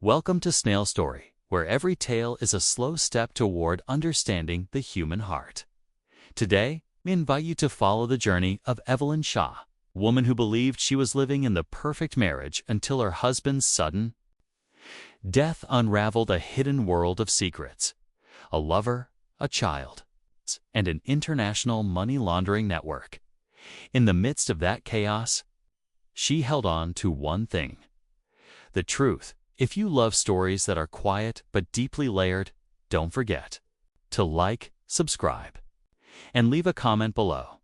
Welcome to Snail Story, where every tale is a slow step toward understanding the human heart. Today, we invite you to follow the journey of Evelyn Shaw, a woman who believed she was living in the perfect marriage until her husband's sudden death unraveled a hidden world of secrets, a lover, a child, and an international money laundering network. In the midst of that chaos, she held on to one thing: the truth. If you love stories that are quiet but deeply layered, don't forget to like, subscribe, and leave a comment below.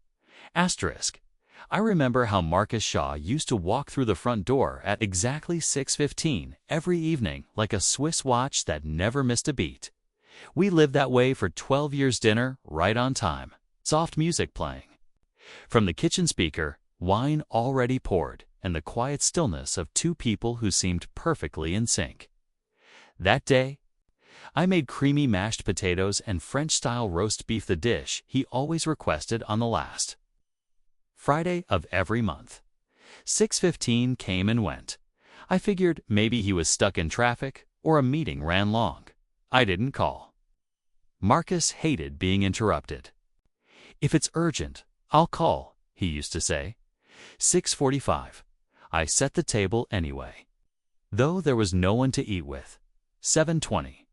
Asterisk. I remember how Marcus Shaw used to walk through the front door at exactly 6:15 every evening like a Swiss watch that never missed a beat. We lived that way for 12 years, dinner right on time, soft music playing from the kitchen speaker, wine already poured, and the quiet stillness of two people who seemed perfectly in sync. That day, I made creamy mashed potatoes and French-style roast beef, the dish he always requested on the last Friday of every month. 6:15 came and went. I figured maybe he was stuck in traffic or a meeting ran long. I didn't call. Marcus hated being interrupted. "If it's urgent, I'll call," he used to say. 6:45. I set the table anyway, though there was no one to eat with. 7:20.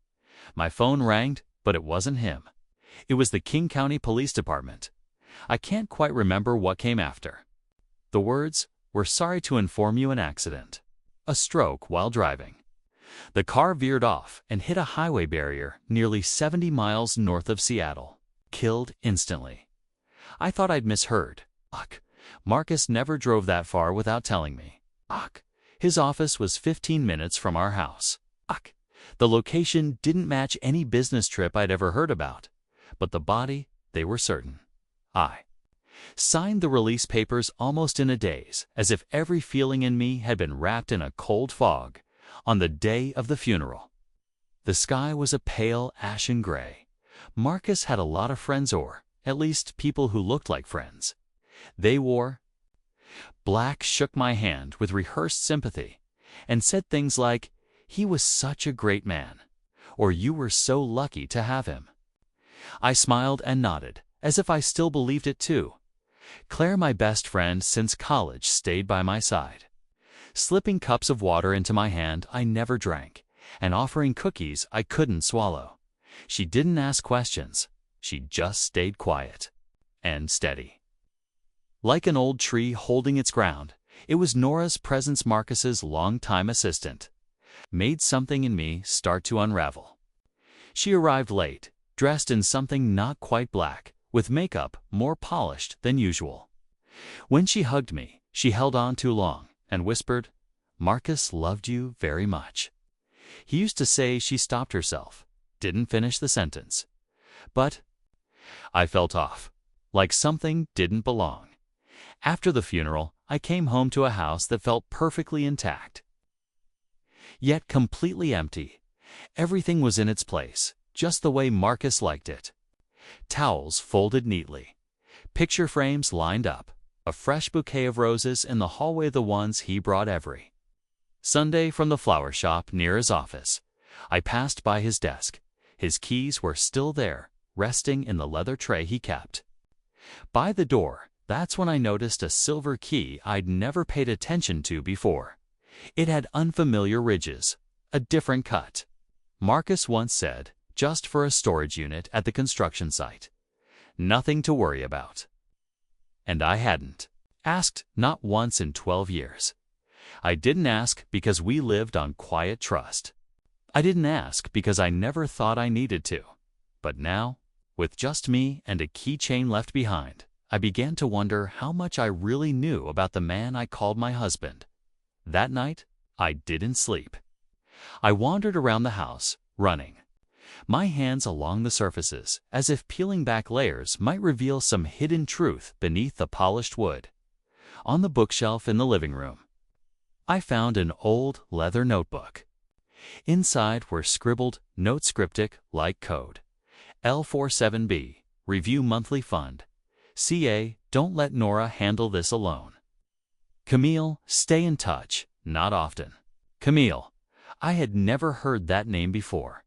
My phone rang, but it wasn't him. It was the King County Police Department. I can't quite remember what came after. The words were, "Sorry to inform you an accident. A stroke while driving." The car veered off and hit a highway barrier nearly 70 miles north of Seattle. Killed instantly. I thought I'd misheard. Ugh. Marcus never drove that far without telling me. Ugh. His office was 15 minutes from our house. Ugh. The location didn't match any business trip I'd ever heard about, but the body, they were certain. I signed the release papers almost in a daze, as if every feeling in me had been wrapped in a cold fog. On the day of the funeral, the sky was a pale ashen gray. Marcus had a lot of friends, or at least people who looked like friends. They wore black, shook my hand with rehearsed sympathy, and said things like, "He was such a great man," or "You were so lucky to have him." I smiled and nodded, as if I still believed it too. Claire, my best friend since college, stayed by my side, slipping cups of water into my hand I never drank, and offering cookies I couldn't swallow. She didn't ask questions. She just stayed quiet and steady. Like an old tree holding its ground, it was Nora's presence, Marcus's longtime assistant, made something in me start to unravel. She arrived late, dressed in something not quite black, with makeup more polished than usual. When she hugged me, she held on too long and whispered, "Marcus loved you very much." He used to say. She stopped herself, didn't finish the sentence. But I felt off, like something didn't belong. After the funeral, I came home to a house that felt perfectly intact, yet completely empty. Everything was in its place, just the way Marcus liked it. Towels folded neatly, picture frames lined up, a fresh bouquet of roses in the hallway, the ones he brought every Sunday from the flower shop near his office. I passed by his desk. His keys were still there, resting in the leather tray he kept by the door. That's when I noticed a silver key I'd never paid attention to before. It had unfamiliar ridges, a different cut. Marcus once said, just for a storage unit at the construction site. Nothing to worry about. And I hadn't asked, not once in 12 years. I didn't ask because we lived on quiet trust. I didn't ask because I never thought I needed to. But now, with just me and a keychain left behind, I began to wonder how much I really knew about the man I called my husband. That night, I didn't sleep. I wandered around the house, running my hands along the surfaces, as if peeling back layers might reveal some hidden truth beneath the polished wood. On the bookshelf in the living room, I found an old leather notebook. Inside were scribbled notes, cryptic like code. L47B, Review Monthly Fund. CA, don't let Nora handle this alone. Camille, stay in touch, not often. Camille, I had never heard that name before.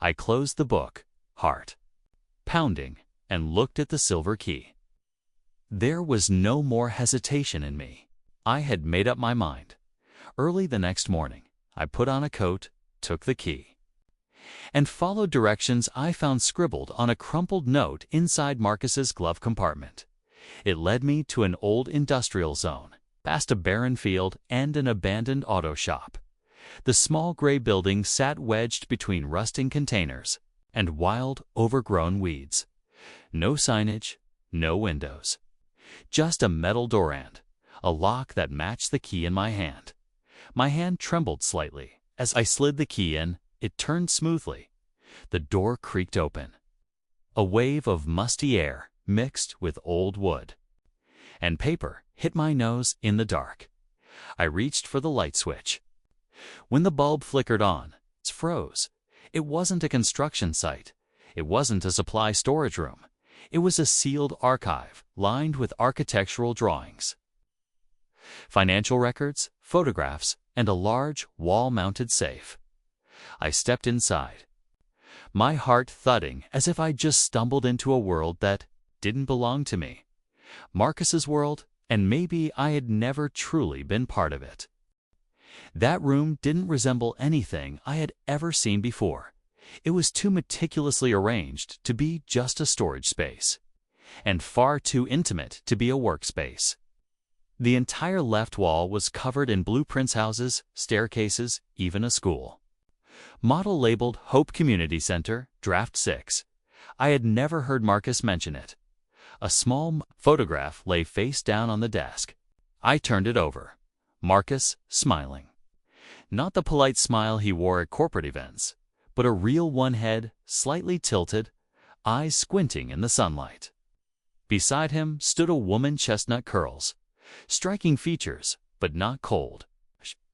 I closed the book, heart pounding, and looked at the silver key. There was no more hesitation in me. I had made up my mind. Early the next morning, I put on a coat, took the key, and followed directions I found scribbled on a crumpled note inside Marcus's glove compartment. It led me to an old industrial zone, past a barren field and an abandoned auto shop. The small gray building sat wedged between rusting containers and wild, overgrown weeds. No signage, no windows. Just a metal door and a lock that matched the key in my hand. My hand trembled slightly. As I slid the key in, it turned smoothly. The door creaked open. A wave of musty air mixed with old wood and paper hit my nose in the dark. I reached for the light switch. When the bulb flickered on, it froze. It wasn't a construction site. It wasn't a supply storage room. It was a sealed archive lined with architectural drawings, financial records, photographs, and a large wall-mounted safe. I stepped inside, my heart thudding as if I'd just stumbled into a world that didn't belong to me. Marcus's world, and maybe I had never truly been part of it. That room didn't resemble anything I had ever seen before. It was too meticulously arranged to be just a storage space, and far too intimate to be a workspace. The entire left wall was covered in blueprints, houses, staircases, even a school. Model labeled Hope Community Center, Draft 6. I had never heard Marcus mention it. A small photograph lay face down on the desk. I turned it over. Marcus smiling. Not the polite smile he wore at corporate events, but a real one, head slightly tilted, eyes squinting in the sunlight. Beside him stood a woman, chestnut curls, striking features, but not cold.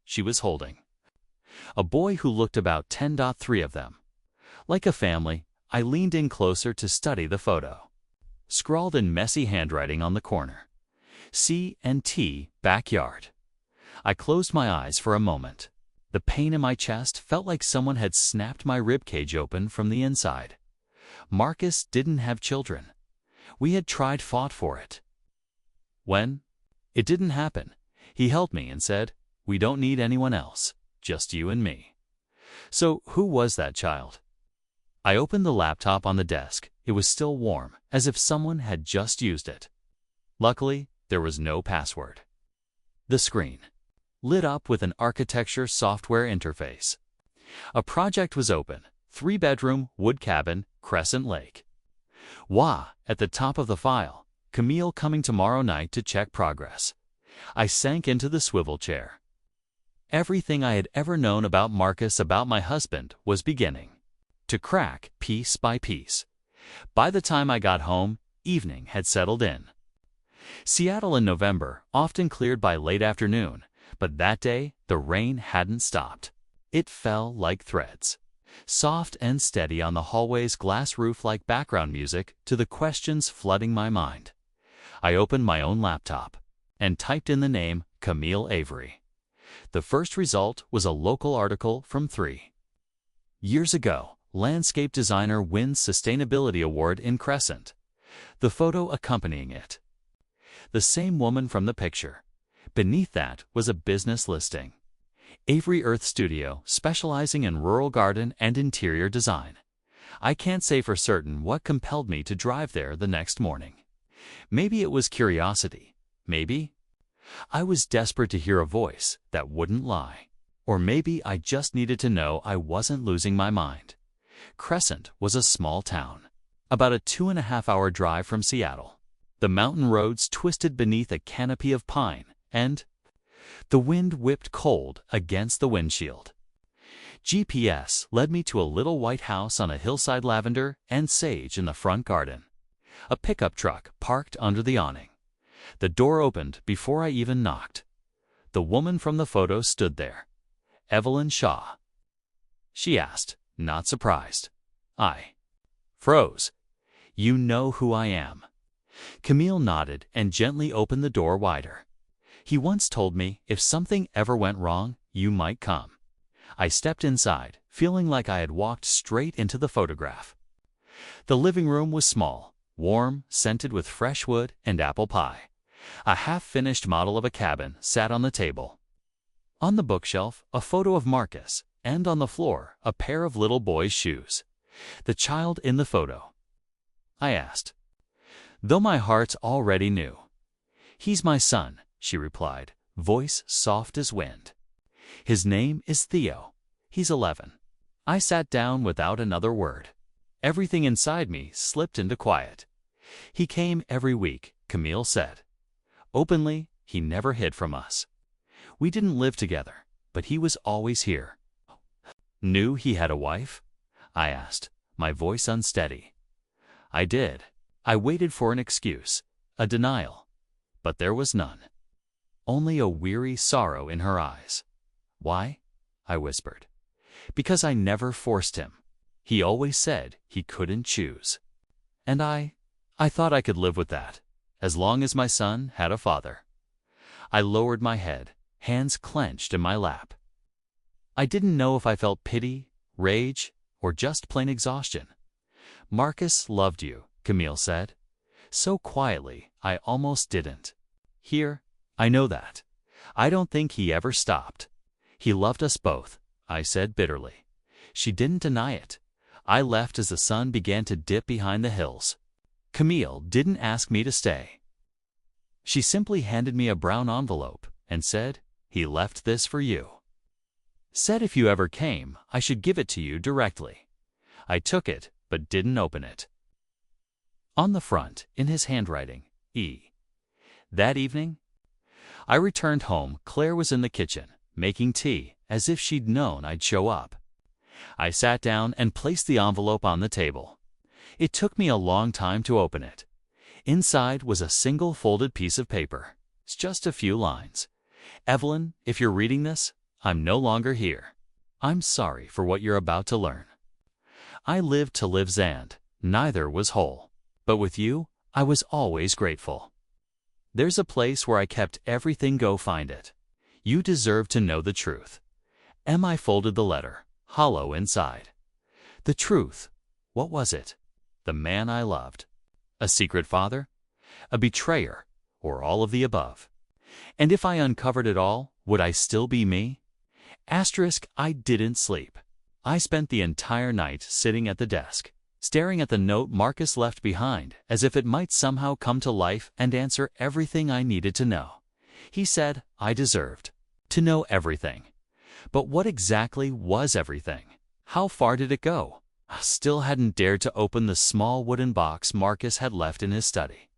She was holding a boy who looked about 10.3 of them. Like a family, I leaned in closer to study the photo. Scrawled in messy handwriting on the corner, C&T backyard. I closed my eyes for a moment. The pain in my chest felt like someone had snapped my ribcage open from the inside. Marcus didn't have children. We had fought for it. When it didn't happen, he held me and said, "We don't need anyone else, just you and me." So who was that child? I opened the laptop on the desk. It was still warm, as if someone had just used it. Luckily, there was no password. The screen lit up with an architecture software interface. A project was open, 3-bedroom, wood cabin, Crescent Lake. Wah, at the top of the file, Camille coming tomorrow night to check progress. I sank into the swivel chair. Everything I had ever known about Marcus, about my husband, was beginning to crack piece by piece. By the time I got home, evening had settled in. Seattle in November often cleared by late afternoon, but that day the rain hadn't stopped. It fell like threads, soft and steady on the hallway's glass roof, like background music to the questions flooding my mind. I opened my own laptop and typed in the name Camille Avery. The first result was a local article from 3 years ago. Landscape designer wins sustainability award in Crescent. The photo accompanying it, the same woman from the picture. Beneath that was a business listing. Avery Earth Studio, specializing in rural garden and interior design. I can't say for certain what compelled me to drive there the next morning. Maybe it was curiosity. Maybe I was desperate to hear a voice that wouldn't lie. Or maybe I just needed to know I wasn't losing my mind. Crescent was a small town, about a 2.5-hour drive from Seattle. The mountain roads twisted beneath a canopy of pine, and the wind whipped cold against the windshield. GPS led me to a little white house on a hillside, lavender and sage in the front garden. A pickup truck parked under the awning. The door opened before I even knocked. The woman from the photo stood there. "Evelyn Shaw?" she asked, not surprised. I froze. "You know who I am." Camille nodded and gently opened the door wider. "He once told me, if something ever went wrong, you might come." I stepped inside, feeling like I had walked straight into the photograph. The living room was small, warm, scented with fresh wood and apple pie. A half-finished model of a cabin sat on the table. On the bookshelf, a photo of Marcus, and on the floor, a pair of little boy's shoes. The child in the photo? I asked, though my heart already knew. He's my son, she replied, voice soft as wind. His name is Theo. He's 11. I sat down without another word. Everything inside me slipped into quiet. He came every week, Camille said. Openly, he never hid from us. We didn't live together, but he was always here. Knew he had a wife? I asked, my voice unsteady. I did. I waited for an excuse, a denial. But there was none. Only a weary sorrow in her eyes. Why? I whispered. Because I never forced him. He always said he couldn't choose. And I thought I could live with that, as long as my son had a father. I lowered my head, hands clenched in my lap. I didn't know if I felt pity, rage, or just plain exhaustion. Marcus loved you, Camille said. So quietly, I almost didn't. Here, I know that. I don't think he ever stopped. He loved us both, I said bitterly. She didn't deny it. I left as the sun began to dip behind the hills. Camille didn't ask me to stay. She simply handed me a brown envelope and said, he left this for you. Said if you ever came, I should give it to you directly. I took it, but didn't open it. On the front, in his handwriting, E. That evening, I returned home. Claire was in the kitchen, making tea, as if she'd known I'd show up. I sat down and placed the envelope on the table. It took me a long time to open it. Inside was a single folded piece of paper. It's just a few lines. Evelyn, if you're reading this, I'm no longer here. I'm sorry for what you're about to learn. I lived to live, and neither was whole. But with you, I was always grateful. There's a place where I kept everything. Go find it. You deserve to know the truth. I folded the letter, hollow inside. The truth. What was it? The man I loved. A secret father? A betrayer? Or all of the above? And if I uncovered it all, would I still be me? Asterisk, I didn't sleep. I spent the entire night sitting at the desk, staring at the note Marcus left behind, as if it might somehow come to life and answer everything I needed to know. He said I deserved to know everything. But what exactly was everything? How far did it go? I still hadn't dared to open the small wooden box Marcus had left in his study.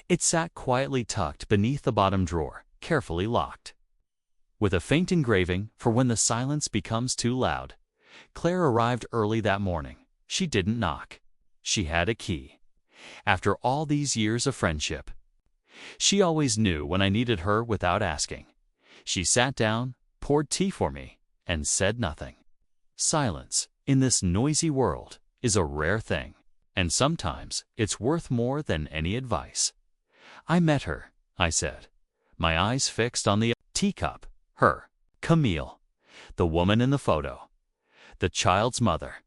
It sat quietly tucked beneath the bottom drawer, carefully locked. With a faint engraving for when the silence becomes too loud, Claire arrived early that morning. She didn't knock. She had a key. After all these years of friendship, she always knew when I needed her without asking. She sat down, poured tea for me, and said nothing. Silence, in this noisy world, is a rare thing, and sometimes it's worth more than any advice. I met her, I said, my eyes fixed on the teacup. Her, Camille, the woman in the photo, the child's mother.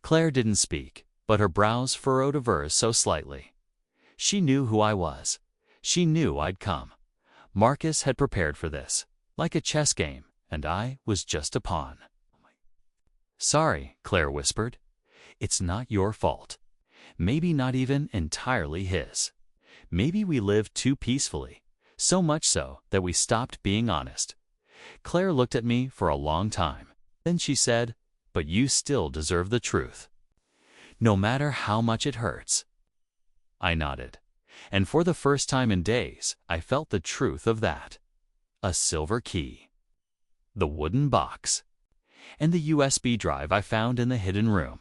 Claire didn't speak, but her brows furrowed ever so slightly. She knew who I was. She knew I'd come. Marcus had prepared for this, like a chess game, and I was just a pawn. Sorry, Claire whispered. It's not your fault. Maybe not even entirely his. Maybe we lived too peacefully, so much so that we stopped being honest. Claire looked at me for a long time. Then she said, but you still deserve the truth, no matter how much it hurts. I nodded, and for the first time in days, I felt the truth of that. A silver key, the wooden box, and the USB drive I found in the hidden room.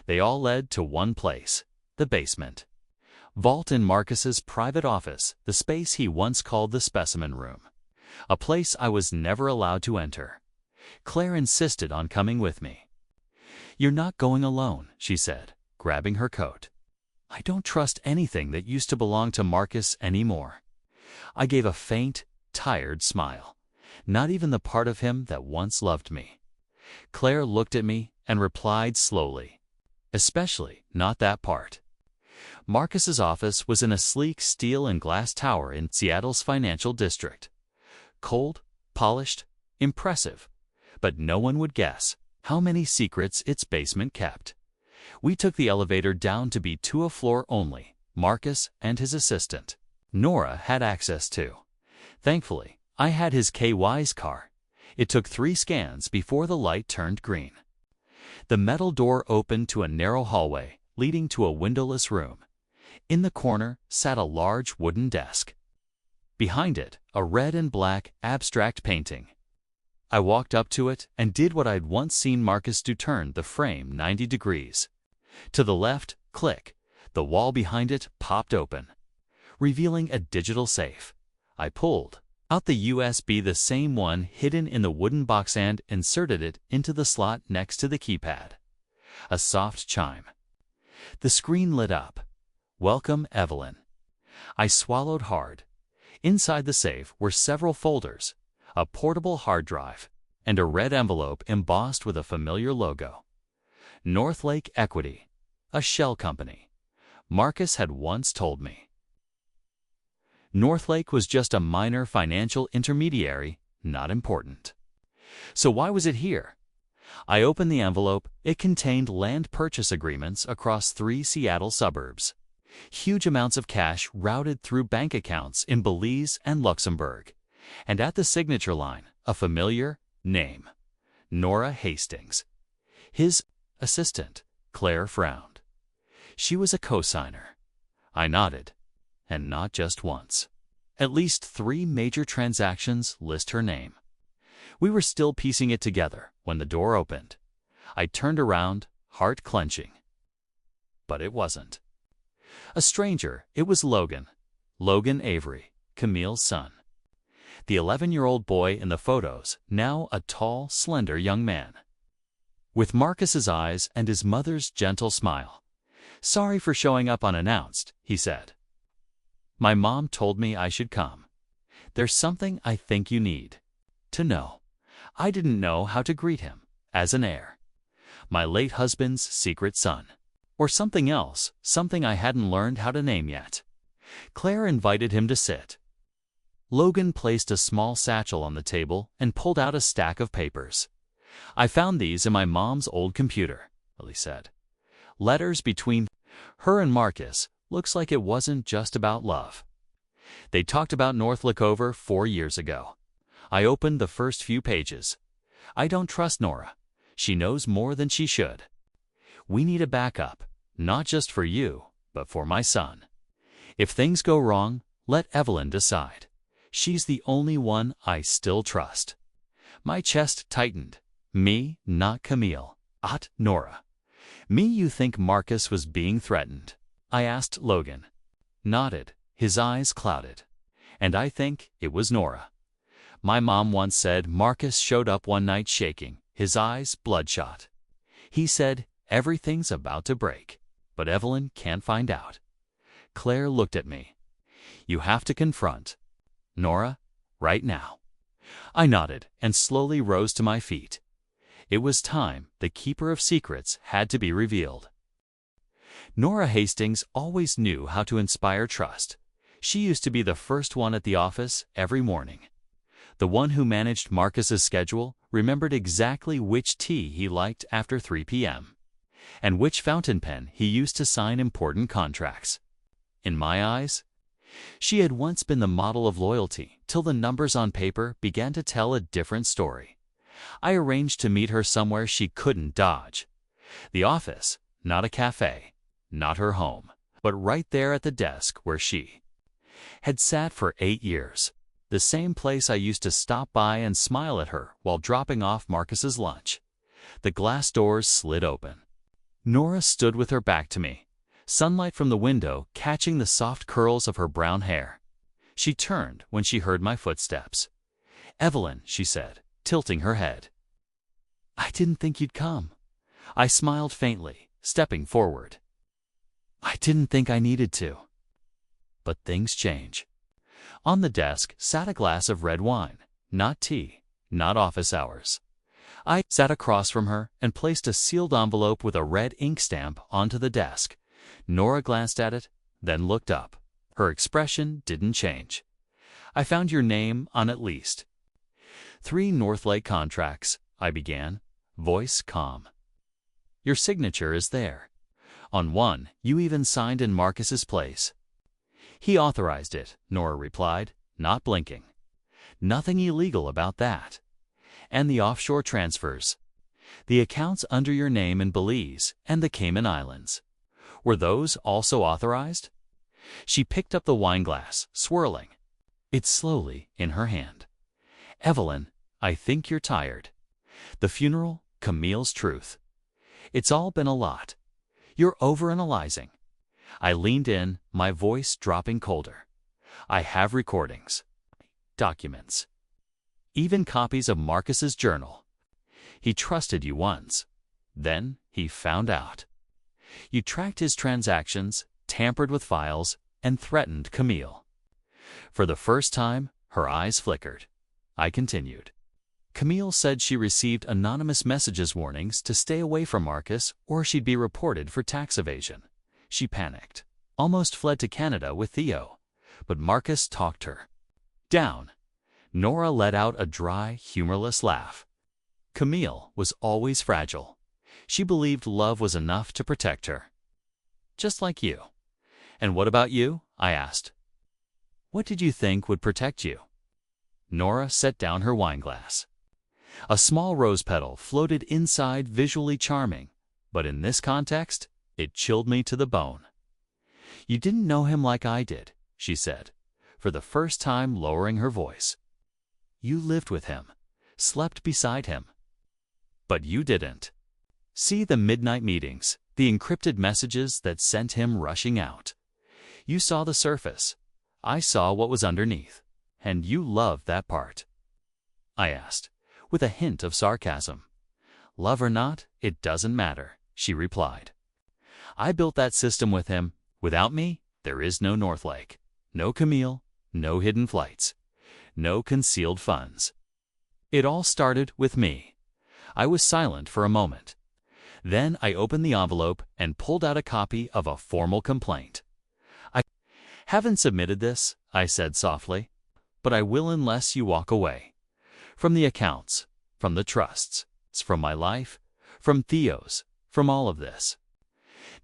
They all led to one place, the basement. Vault in Marcus's private office, the space he once called the specimen room. A place I was never allowed to enter. Claire insisted on coming with me. You're not going alone, she said, grabbing her coat. I don't trust anything that used to belong to Marcus anymore. I gave a faint, tired smile. Not even the part of him that once loved me. Claire looked at me and replied slowly, "Especially not that part." Marcus's office was in a sleek steel and glass tower in Seattle's financial district. Cold, polished, impressive, but no one would guess how many secrets its basement kept. We took the elevator down to be to a floor only, Marcus and his assistant. Nora had access to. Thankfully, I had his KY's car. It took 3 scans before the light turned green. The metal door opened to a narrow hallway leading to a windowless room. In the corner sat a large wooden desk. Behind it, a red and black abstract painting. I walked up to it and did what I'd once seen Marcus do: turn the frame 90 degrees. To the left, click. The wall behind it popped open, revealing a digital safe. I pulled out the USB, the same one hidden in the wooden box, and inserted it into the slot next to the keypad. A soft chime. The screen lit up. "Welcome, Evelyn." I swallowed hard. Inside the safe were several folders, a portable hard drive, and a red envelope embossed with a familiar logo. Northlake Equity, a shell company. Marcus had once told me. Northlake was just a minor financial intermediary, not important. So why was it here? I opened the envelope. It contained land purchase agreements across 3 Seattle suburbs. Huge amounts of cash routed through bank accounts in Belize and Luxembourg. And at the signature line, a familiar name: Nora Hastings. His assistant, Claire, frowned. She was a co-signer. I nodded. And not just once. At least 3 major transactions list her name. We were still piecing it together when the door opened. I turned around, heart clenching. But it wasn't a stranger. It was Logan. Logan Avery, Camille's son. The 11-year-old boy in the photos, now a tall, slender young man. With Marcus's eyes and his mother's gentle smile. "Sorry for showing up unannounced," he said. "My mom told me I should come. There's something I think you need to know." I didn't know how to greet him. As an heir. My late husband's secret son. Or something else, something I hadn't learned how to name yet. Claire invited him to sit. Logan placed a small satchel on the table and pulled out a stack of papers. "I found these in my mom's old computer," he said. "Letters between her and Marcus. Looks like it wasn't just about love. They talked about Northlake over 4 years ago." I opened the first few pages. "I don't trust Nora. She knows more than she should. We need a backup, not just for you, but for my son. If things go wrong, let Evelyn decide. She's the only one I still trust." My chest tightened. Me, not Camille. Nora. "Me, you think Marcus was being threatened?" I asked Logan. Nodded, his eyes clouded. "And I think it was Nora. My mom once said Marcus showed up one night shaking, his eyes bloodshot. He said, 'Everything's about to break, but Evelyn can't find out.'" Claire looked at me. "You have to confront Nora right now." I nodded and slowly rose to my feet. It was time. The keeper of secrets had to be revealed. Nora Hastings always knew how to inspire trust. She used to be the first one at the office every morning. The one who managed Marcus's schedule, remembered exactly which tea he liked after 3 p.m. and which fountain pen he used to sign important contracts. In my eyes, she had once been the model of loyalty till the numbers on paper began to tell a different story. I arranged to meet her somewhere she couldn't dodge. The office, not a cafe, not her home, but right there at the desk where she had sat for 8 years. The same place I used to stop by and smile at her while dropping off Marcus's lunch. The glass doors slid open. Nora stood with her back to me, sunlight from the window catching the soft curls of her brown hair. She turned when she heard my footsteps. "Evelyn," she said, tilting her head. "I didn't think you'd come." I smiled faintly, stepping forward. "I didn't think I needed to." But things change. On the desk sat a glass of red wine, not tea, not office hours. I sat across from her and placed a sealed envelope with a red ink stamp onto the desk. Nora glanced at it, then looked up. Her expression didn't change. I found your name on at least 3 Northlake contracts, I began, voice calm. Your signature is there. On one, you even signed in Marcus's place. He authorized it, Nora replied, not blinking. Nothing illegal about that. And the offshore transfers. The accounts under your name in Belize and the Cayman Islands. Were those also authorized? She picked up the wineglass, swirling it slowly in her hand. Evelyn, I think you're tired. The funeral, Camille's truth. It's all been a lot. You're overanalyzing. I leaned in, my voice dropping colder. I have recordings, documents, even copies of Marcus's journal. He trusted you once. Then he found out. You tracked his transactions, tampered with files, and threatened Camille. For the first time, her eyes flickered. I continued. Camille said she received anonymous messages warnings to stay away from Marcus or she'd be reported for tax evasion. She panicked, almost fled to Canada with Theo, but Marcus talked her down. Nora let out a dry, humorless laugh. Camille was always fragile. She believed love was enough to protect her. Just like you. And what about you? I asked. What did you think would protect you? Nora set down her wineglass. A small rose petal floated inside, visually charming, but in this context, it chilled me to the bone. You didn't know him like I did, she said, for the first time lowering her voice. You lived with him, slept beside him. But you didn't. See the midnight meetings, the encrypted messages that sent him rushing out. You saw the surface. I saw what was underneath, and you loved that part. I asked, with a hint of sarcasm. Love or not, it doesn't matter, she replied. I built that system with him. Without me, there is no Northlake, no Camille, no hidden flights, no concealed funds. It all started with me. I was silent for a moment. Then I opened the envelope and pulled out a copy of a formal complaint. I haven't submitted this, I said softly, but I will unless you walk away. From the accounts, from the trusts, from my life, from Theo's, from all of this.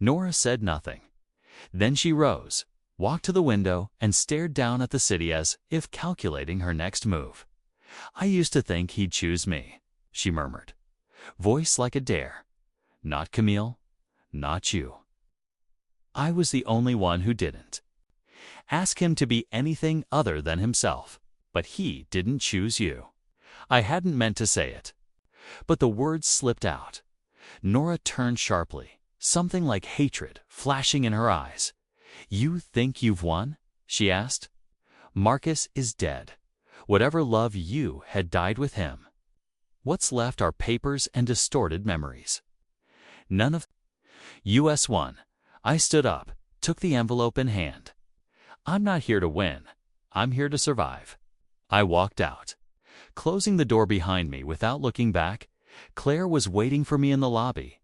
Nora said nothing. Then she rose, walked to the window, and stared down at the city as if calculating her next move. I used to think he'd choose me, she murmured, voice like a dare. Not Camille, not you. I was the only one who didn't. Ask him to be anything other than himself, but he didn't choose you. I hadn't meant to say it, but the words slipped out. Nora turned sharply, something like hatred flashing in her eyes. You think you've won? She asked. Marcus is dead. Whatever love you had died with him. What's left are papers and distorted memories. None of US 1. I stood up, took the envelope in hand. I'm not here to win. I'm here to survive. I walked out. Closing the door behind me without looking back, Claire was waiting for me in the lobby.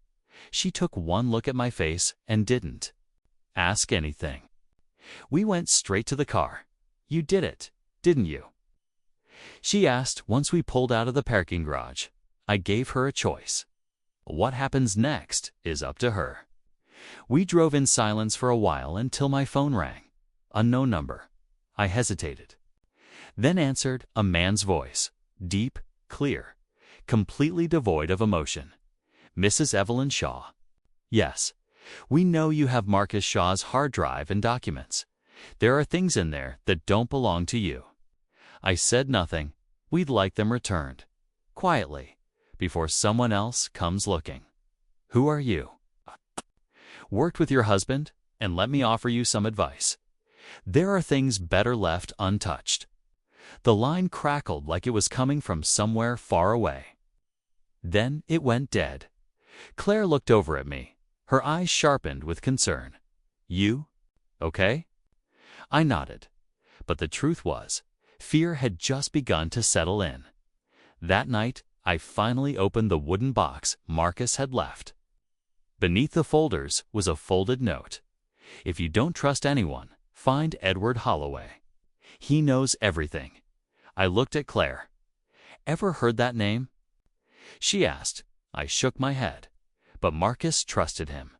She took one look at my face and didn't ask anything. We went straight to the car. You did it, didn't you? She asked once we pulled out of the parking garage. I gave her a choice. What happens next is up to her. We drove in silence for a while until my phone rang. Unknown number. I hesitated. Then answered a man's voice, deep, clear, completely devoid of emotion. Mrs. Evelyn Shaw. Yes, we know you have Marcus Shaw's hard drive and documents. There are things in there that don't belong to you. I said nothing. We'd like them returned. Quietly, before someone else comes looking. Who are you? Worked with your husband, and let me offer you some advice. There are things better left untouched. The line crackled like it was coming from somewhere far away. Then it went dead. Claire looked over at me, her eyes sharpened with concern. You? Okay? I nodded. But the truth was, Fear had just begun to settle in. That night, I finally opened the wooden box Marcus had left. Beneath the folders was a folded note. If you don't trust anyone, find Edward Holloway. He knows everything. I looked at Claire. Ever heard that name? She asked. I shook my head. But Marcus trusted him.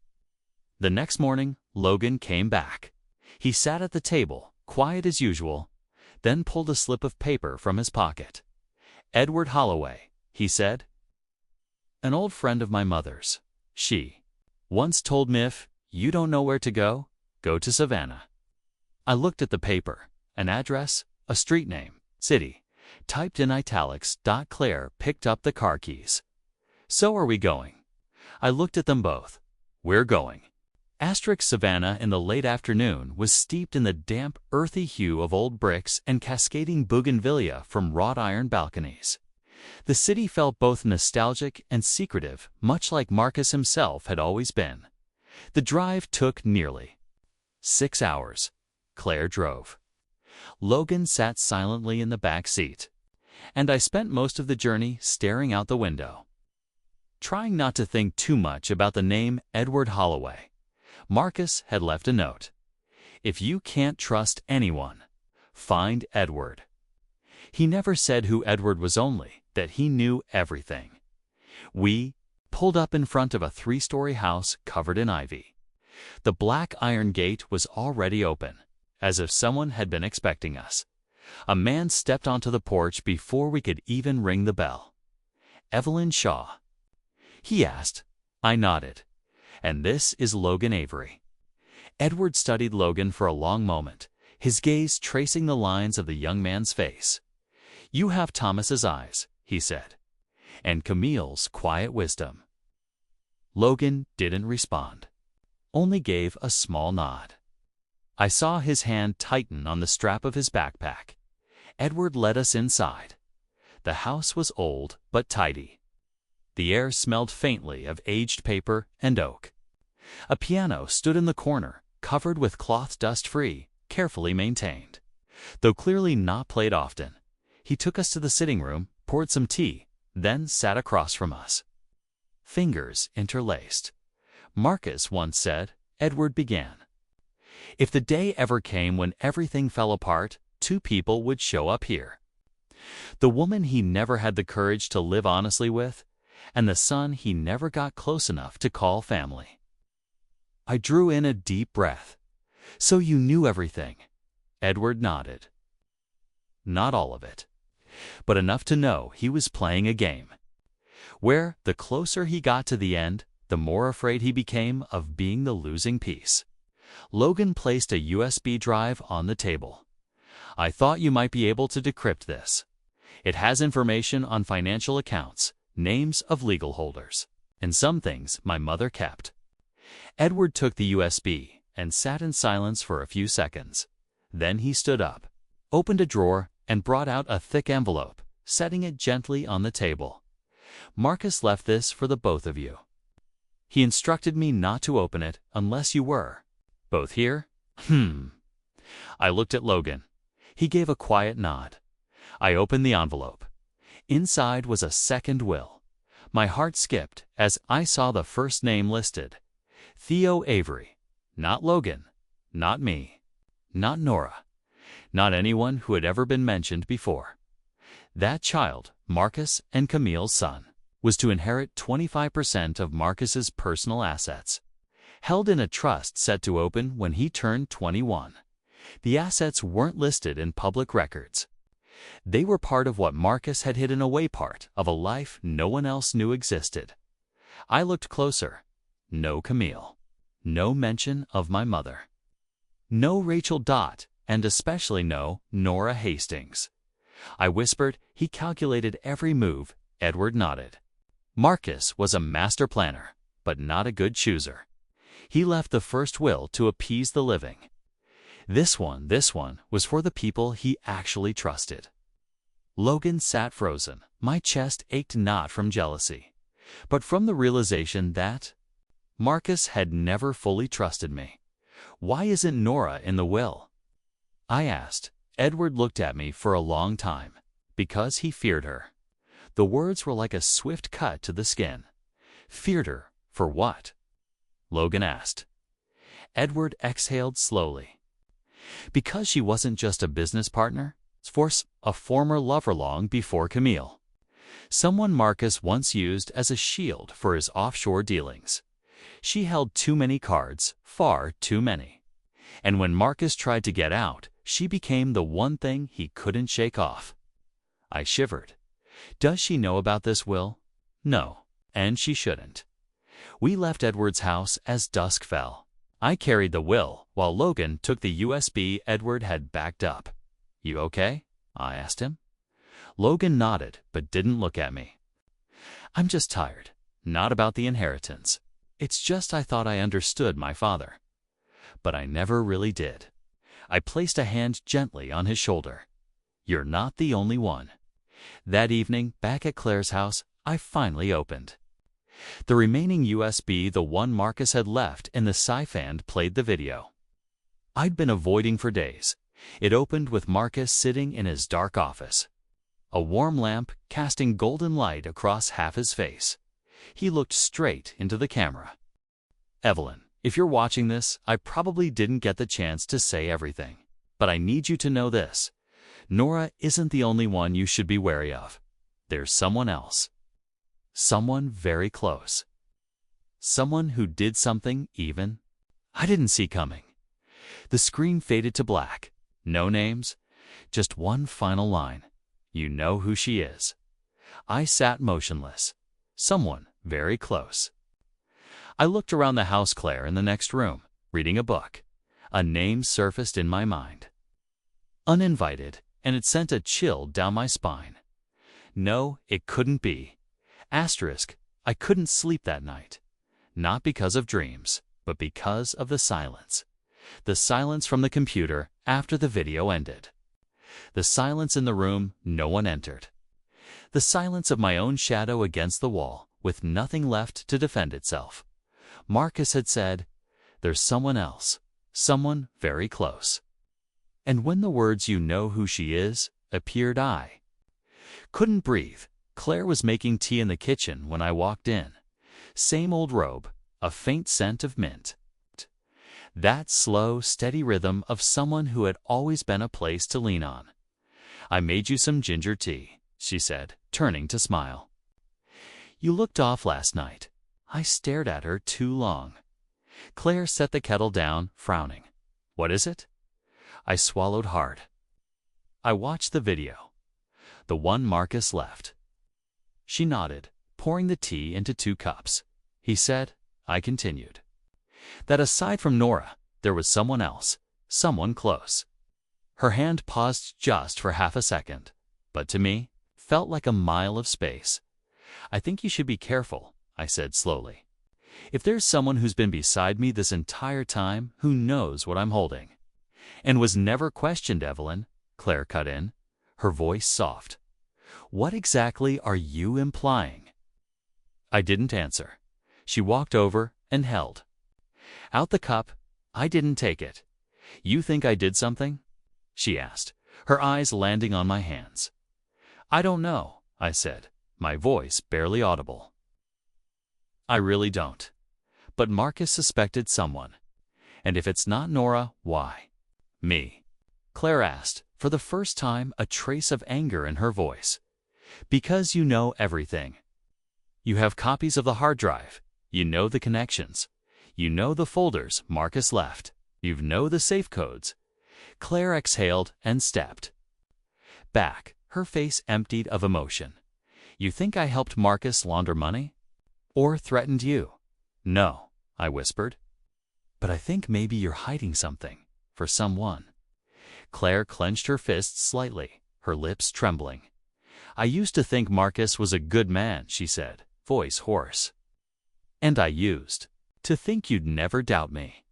The next morning, Logan came back. He sat at the table, quiet as usual, then pulled a slip of paper from his pocket. Edward Holloway, he said. An old friend of my mother's. She once told me if you don't know where to go, go to Savannah. I looked at the paper, an address, a street name, city, typed in italics. Claire picked up the car keys. So are we going? I looked at them both. We're going. Savannah in the late afternoon was steeped in the damp, earthy hue of old bricks and cascading bougainvillea from wrought iron balconies. The city felt both nostalgic and secretive, much like Marcus himself had always been. The drive took nearly 6 hours. Claire drove. Logan sat silently in the back seat, and I spent most of the journey staring out the window, trying not to think too much about the name Edward Holloway. Marcus had left a note. If you can't trust anyone, find Edward. He never said who Edward was, only that he knew everything. We pulled up in front of a 3-story house covered in ivy. The black iron gate was already open, as if someone had been expecting us. A man stepped onto the porch before we could even ring the bell. Evelyn Shaw, he asked. I nodded. And this is Logan Avery. Edward studied Logan for a long moment, his gaze tracing the lines of the young man's face. You have Thomas's eyes, he said, and Camille's quiet wisdom. Logan didn't respond, only gave a small nod. I saw his hand tighten on the strap of his backpack. Edward led us inside. The house was old but tidy. The air smelled faintly of aged paper and oak. A piano stood in the corner, covered with cloth dust-free, carefully maintained. Though clearly not played often. He took us to the sitting room, poured some tea, then sat across from us. Fingers interlaced. Marcus once said, Edward began. If the day ever came when everything fell apart, 2 people would show up here. The woman he never had the courage to live honestly with, and the son he never got close enough to call family. I drew in a deep breath. So you knew everything? Edward nodded. Not all of it, but enough to know he was playing a game, where the closer he got to the end, the more afraid he became of being the losing piece. Logan placed a USB drive on the table. I thought you might be able to decrypt this. It has information on financial accounts, names of legal holders, and some things my mother kept. Edward took the USB and sat in silence for a few seconds. Then he stood up, opened a drawer, and brought out a thick envelope, setting it gently on the table. Marcus left this for the both of you. He instructed me not to open it unless you were both here. I looked at Logan. He gave a quiet nod. I opened the envelope. Inside was a second will. My heart skipped as I saw the first name listed. Theo Avery. Not Logan. Not me. Not Nora. Not anyone who had ever been mentioned before. That child, Marcus and Camille's son, was to inherit 25% of Marcus's personal assets, held in a trust set to open when he turned 21. The assets weren't listed in public records. They were part of what Marcus had hidden away, part of a life no one else knew existed. I looked closer. No Camille. No mention of my mother. No Rachel Dott, and especially no Nora Hastings. I whispered. He calculated every move. Edward nodded. Marcus was a master planner, but not a good chooser. He left the first will to appease the living. This one was for the people he actually trusted. Logan sat frozen. My chest ached, not from jealousy, but from the realization that Marcus had never fully trusted me. Why isn't Nora in the will? I asked. Edward looked at me for a long time, because he feared her. The words were like a swift cut to the skin. Feared her for what? Logan asked. Edward exhaled slowly. Because she wasn't just a business partner, a former lover long before Camille. Someone Marcus once used as a shield for his offshore dealings. She held too many cards, far too many. And when Marcus tried to get out, she became the one thing he couldn't shake off. I shivered. Does she know about this will? No, and she shouldn't. We left Edward's house as dusk fell. I carried the will, while Logan took the USB Edward had backed up. You okay? I asked him. Logan nodded, but didn't look at me. I'm just tired. Not about the inheritance. It's just I thought I understood my father. But I never really did. I placed a hand gently on his shoulder. You're not the only one. That evening, back at Claire's house, I finally opened. The remaining USB, the one Marcus had left in the siphon, played the video. I'd been avoiding for days. It opened with Marcus sitting in his dark office. A warm lamp casting golden light across half his face. He looked straight into the camera. Evelyn, if you're watching this, I probably didn't get the chance to say everything. But I need you to know this. Nora isn't the only one you should be wary of. There's someone else. Someone very close. Someone who did something even I didn't see coming. The screen faded to black. No names, just one final line. You know who she is. I sat motionless. Someone very close. I looked around the house. Claire in the next room, reading a book. A name surfaced in my mind. Uninvited, and it sent a chill down my spine. No, it couldn't be. Asterisk, I couldn't sleep that night. Not because of dreams, but because of the silence. The silence from the computer after the video ended. The silence in the room no one entered. The silence of my own shadow against the wall, with nothing left to defend itself. Marcus had said, there's someone else, someone very close. And when the words "you know who she is" appeared, I couldn't breathe. Claire was making tea in the kitchen when I walked in. Same old robe, a faint scent of mint. That slow, steady rhythm of someone who had always been a place to lean on. I made you some ginger tea, she said, turning to smile. You looked off last night. I stared at her too long. Claire set the kettle down, frowning. What is it? I swallowed hard. I watched the video. The one Marcus left. She nodded, pouring the tea into 2 cups. He said, I continued, that aside from Nora, there was someone else, someone close. Her hand paused just for half a second, but to me, felt like a mile of space. I think you should be careful, I said slowly. If there's someone who's been beside me this entire time, who knows what I'm holding. And was never questioned, Evelyn, Claire cut in, her voice soft. What exactly are you implying? I didn't answer. She walked over and held out the cup. I didn't take it. You think I did something? She asked, her eyes landing on my hands. I don't know, I said, my voice barely audible. I really don't. But Marcus suspected someone. And if it's not Nora, why? Me? Claire asked, for the first time a trace of anger in her voice. Because you know everything. You have copies of the hard drive. You know the connections. You know the folders Marcus left. You know the safe codes. Claire exhaled and stepped back, her face emptied of emotion. You think I helped Marcus launder money? Or threatened you? No, I whispered. But I think maybe you're hiding something for someone. Claire clenched her fists slightly, her lips trembling. I used to think Marcus was a good man, she said, voice hoarse. And I used to think you'd never doubt me.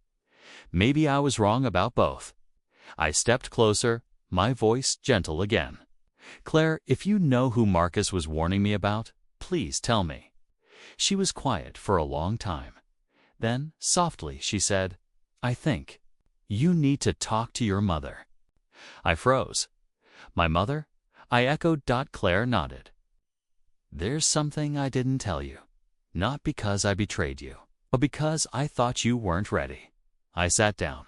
Maybe I was wrong about both. I stepped closer, my voice gentle again. Claire, if you know who Marcus was warning me about, please tell me. She was quiet for a long time. Then, softly, she said, I think you need to talk to your mother. I froze. My mother? I echoed. Claire nodded. There's something I didn't tell you. Not because I betrayed you, but because I thought you weren't ready. I sat down.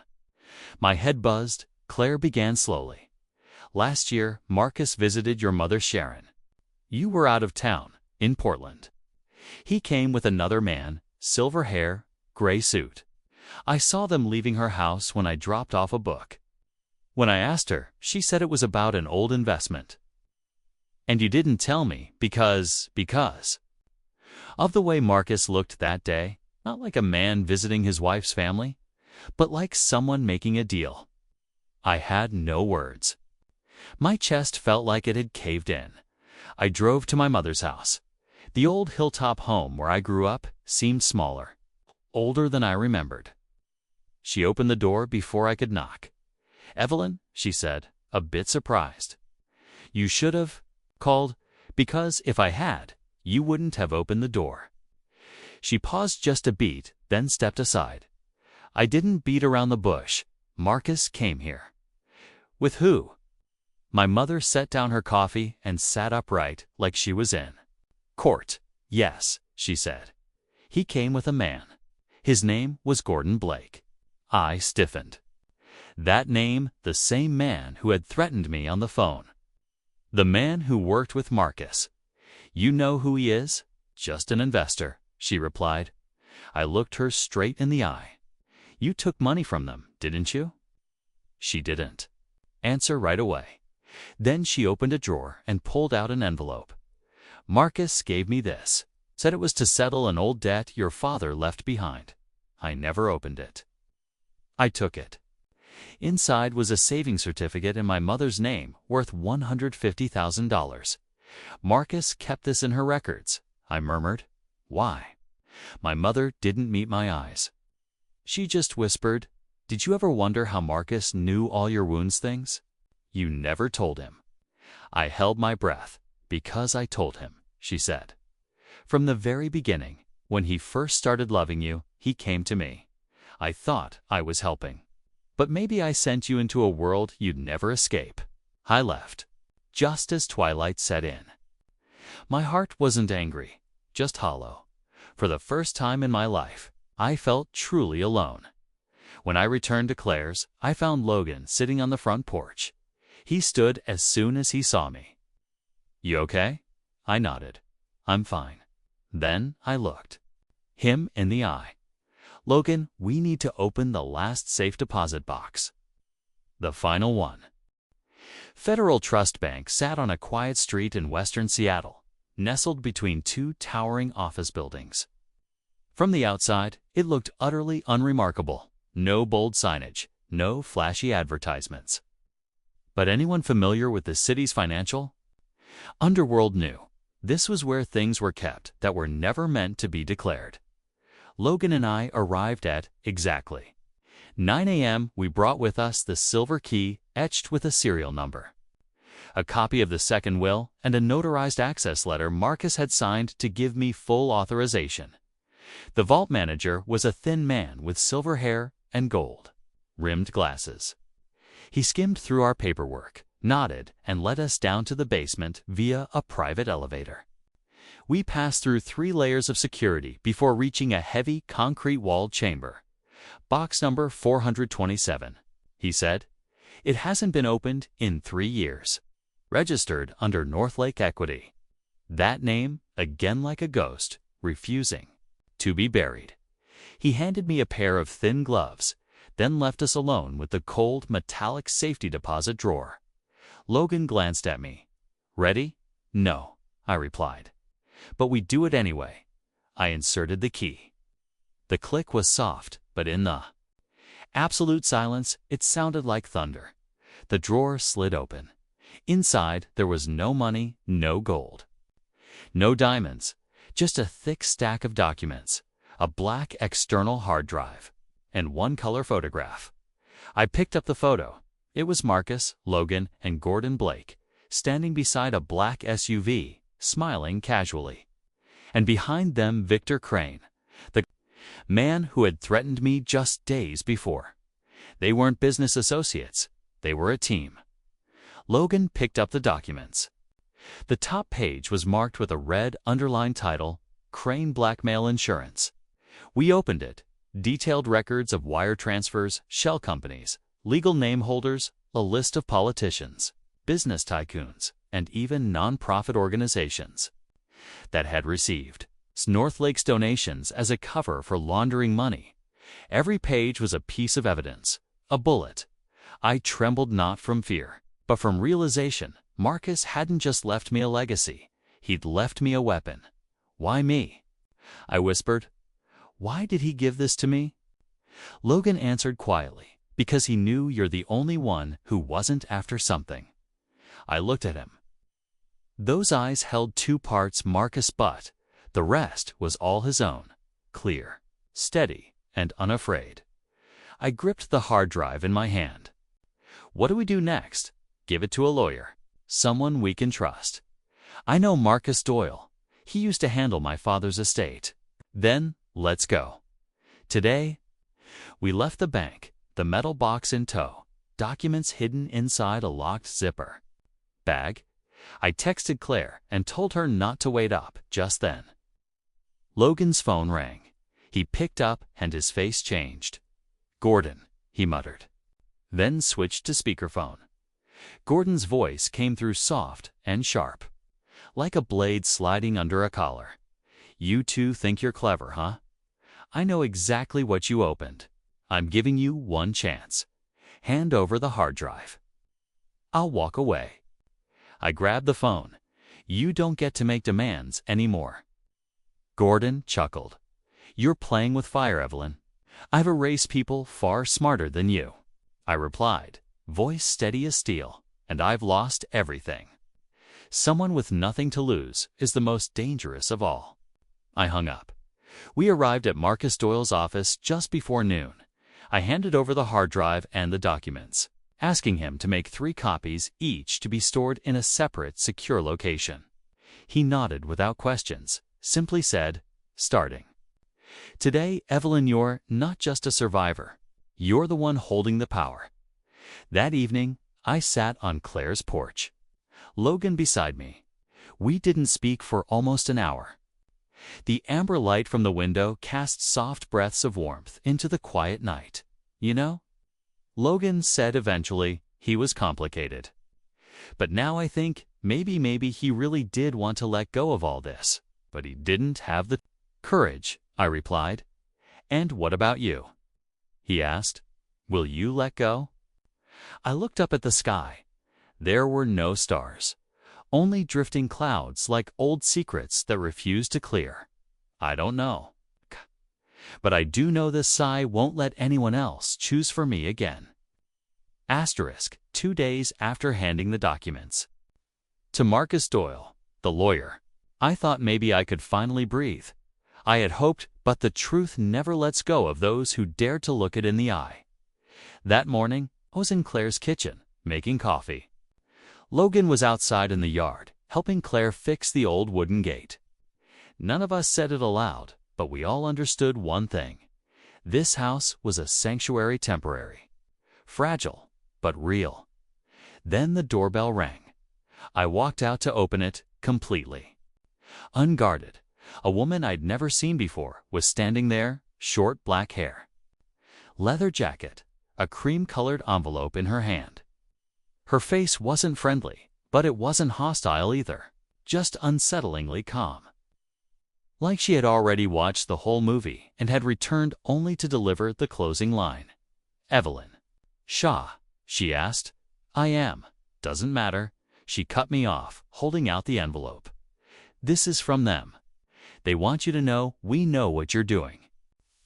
My head buzzed. Claire began slowly. Last year, Marcus visited your mother Sharon. You were out of town, in Portland. He came with another man, silver hair, gray suit. I saw them leaving her house when I dropped off a book. When I asked her, she said it was about an old investment. And you didn't tell me because of the way Marcus looked that day, not like a man visiting his wife's family, but like someone making a deal. I had no words. My chest felt like it had caved in. I drove to my mother's house. The old hilltop home where I grew up seemed smaller, older than I remembered. She opened the door before I could knock. "Evelyn," she said, a bit surprised. "You should have called, because if I had, you wouldn't have opened the door." She paused just a beat, then stepped aside. "I didn't beat around the bush. Marcus came here." "With who?" My mother set down her coffee and sat upright like she was in court. "Yes," she said. "He came with a man. His name was Gordon Blake." I stiffened. That name, the same man who had threatened me on the phone. The man who worked with Marcus. "You know who he is?" "Just an investor," she replied. I looked her straight in the eye. "You took money from them, didn't you?" She didn't answer right away. Then she opened a drawer and pulled out an envelope. "Marcus gave me this. Said it was to settle an old debt your father left behind." I never opened it. I took it. Inside was a savings certificate in my mother's name worth $150,000. "Marcus kept this in her records," I murmured. "Why?" My mother didn't meet my eyes. She just whispered, "Did you ever wonder how Marcus knew all your wounds things? You never told him." I held my breath. "Because I told him," she said. "From the very beginning, when he first started loving you, he came to me. I thought I was helping. But maybe I sent you into a world you'd never escape." I left, just as twilight set in. My heart wasn't angry, just hollow. For the first time in my life, I felt truly alone. When I returned to Claire's, I found Logan sitting on the front porch. He stood as soon as he saw me. "You okay?" I nodded. "I'm fine." Then I looked him in the eye. "Logan, we need to open the last safe deposit box. The final one." Federal Trust Bank sat on a quiet street in western Seattle, nestled between two towering office buildings. From the outside, it looked utterly unremarkable. No bold signage, no flashy advertisements. But anyone familiar with the city's financial underworld knew this was where things were kept that were never meant to be declared. Logan and I arrived at exactly 9 a.m. We brought with us the silver key etched with a serial number, a copy of the second will, and a notarized access letter Marcus had signed to give me full authorization. The vault manager was a thin man with silver hair and gold-rimmed glasses. He skimmed through our paperwork, nodded, and led us down to the basement via a private elevator. We passed through 3 layers of security before reaching a heavy, concrete-walled chamber. "Box number 427, he said. "It hasn't been opened in 3 years. Registered under Northlake Equity." That name, again like a ghost, refusing to be buried. He handed me a pair of thin gloves, then left us alone with the cold, metallic safety deposit drawer. Logan glanced at me. "Ready?" "No," I replied. "But we do it anyway." I inserted the key. The click was soft, but in the absolute silence, it sounded like thunder. The drawer slid open. Inside, there was no money, no gold, no diamonds, just a thick stack of documents, a black external hard drive, and one color photograph. I picked up the photo. It was Marcus, Logan, and Gordon Blake, standing beside a black SUV, smiling casually. And behind them Victor Crane, the man who had threatened me just days before. They weren't business associates. They were a team. Logan picked up the documents. The top page was marked with a red underlined title, Crane Blackmail Insurance. We opened it. Detailed records of wire transfers, shell companies, legal name holders, a list of politicians, business tycoons, and even non-profit organizations that had received North Lake's donations as a cover for laundering money. Every page was a piece of evidence, a bullet. I trembled not from fear, but from realization. Marcus hadn't just left me a legacy. He'd left me a weapon. Why me? I whispered. Why did he give this to me? Logan answered quietly, because he knew you're the only one who wasn't after something. I looked at him. Those eyes held 2 parts Marcus, but the rest was all his own, clear, steady, and unafraid. I gripped the hard drive in my hand. What do we do next? Give it to a lawyer, someone we can trust. I know Marcus Doyle. He used to handle my father's estate. Then, let's go. Today, we left the bank, the metal box in tow, documents hidden inside a locked zipper bag. I texted Claire and told her not to wait up just then. Logan's phone rang. He picked up and his face changed. Gordon, he muttered, then switched to speakerphone. Gordon's voice came through soft and sharp, like a blade sliding under a collar. You two think you're clever, huh? I know exactly what you opened. I'm giving you one chance. Hand over the hard drive. I'll walk away. I grabbed the phone. You don't get to make demands anymore. Gordon chuckled. You're playing with fire, Evelyn. I've erased people far smarter than you. I replied, voice steady as steel, and I've lost everything. Someone with nothing to lose is the most dangerous of all. I hung up. We arrived at Marcus Doyle's office just before noon. I handed over the hard drive and the documents, asking him to make 3 copies, each to be stored in a separate, secure location. He nodded without questions, simply said, starting. Today, Evelyn, you're not just a survivor. You're the one holding the power. That evening, I sat on Claire's porch. Logan beside me. We didn't speak for almost an hour. The amber light from the window cast soft breaths of warmth into the quiet night. You know? Logan said eventually he was complicated. But now I think maybe he really did want to let go of all this, but he didn't have the courage, I replied. And what about you? He asked. Will you let go? I looked up at the sky. There were no stars, only drifting clouds like old secrets that refused to clear. I don't know. But I do know this sigh won't let anyone else choose for me again. Asterisk, 2 days after handing the documents to Marcus Doyle, the lawyer, I thought maybe I could finally breathe. I had hoped, but the truth never lets go of those who dare to look it in the eye. That morning, I was in Claire's kitchen, making coffee. Logan was outside in the yard, helping Claire fix the old wooden gate. None of us said it aloud, but we all understood one thing. This house was a sanctuary temporary. Fragile, but real. Then the doorbell rang. I walked out to open it completely. Unguarded, a woman I'd never seen before was standing there, short black hair, leather jacket, a cream-colored envelope in her hand. Her face wasn't friendly, but it wasn't hostile either, just unsettlingly calm. Like she had already watched the whole movie and had returned only to deliver the closing line. Evelyn Shaw, she asked. I am. Doesn't matter. She cut me off, holding out the envelope. This is from them. They want you to know we know what you're doing.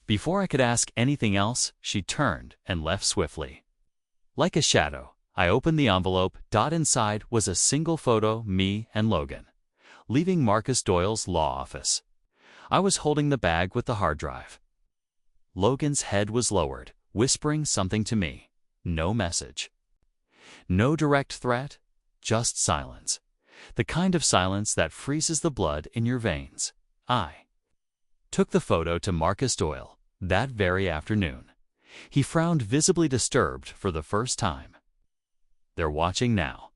Before I could ask anything else, she turned and left swiftly. Like a shadow, I opened the envelope. Inside was a single photo, me and Logan, leaving Marcus Doyle's law office. I was holding the bag with the hard drive. Logan's head was lowered, whispering something to me. No message. No direct threat, just silence. The kind of silence that freezes the blood in your veins. I took the photo to Marcus Doyle that very afternoon. He frowned, visibly disturbed for the first time. They're watching now.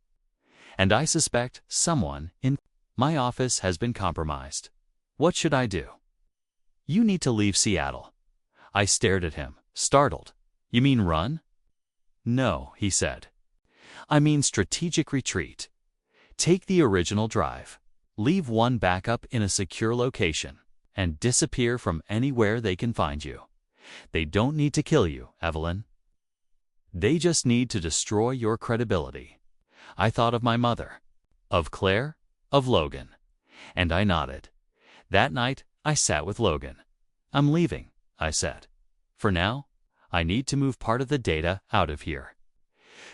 And I suspect someone in my office has been compromised. What should I do? You need to leave Seattle. I stared at him, startled. You mean run? No, he said. I mean strategic retreat. Take the original drive. Leave one backup in a secure location and disappear from anywhere they can find you. They don't need to kill you, Evelyn. They just need to destroy your credibility. I thought of my mother, of Claire, of Logan, and I nodded. That night, I sat with Logan. I'm leaving, I said. For now, I need to move part of the data out of here.